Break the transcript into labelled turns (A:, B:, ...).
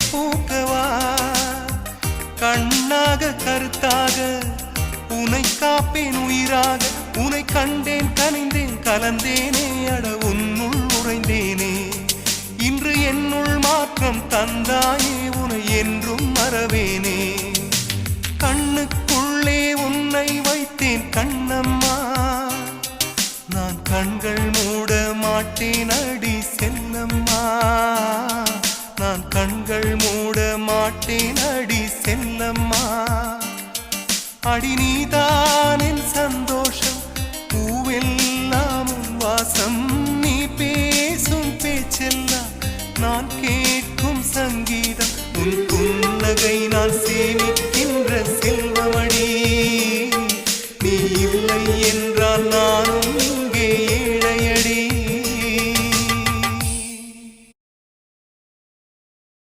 A: பூக்கவா கண்ணாக கருத்தாக உனை காப்பேன் உயிராக உனை கண்டேன் கனிந்தேன் கலந்தேனே அட உன்னுள் உறைந்தேனே இன்று என்னுள் மாற்றம் தந்தாயே உனை என்றும் மறவேனே கண்ணுக்குள்ளே உன்னை வைத்தேன் கண்ணம்மா நான் கண்கள் மூட மாட்டேன் அடி செல்லம்மா நான் கண்கள் மூட மாட்டேன் அடி செல்லம்மா அடி நீதான் என் சந்தோஷம் பூவெல்லாம் உன் வாசம் நீ பேசும் பேச்செல்லாம் நான் கேட்கும் சங்கீதம் உன் புன்னகை நான் சேமிக்க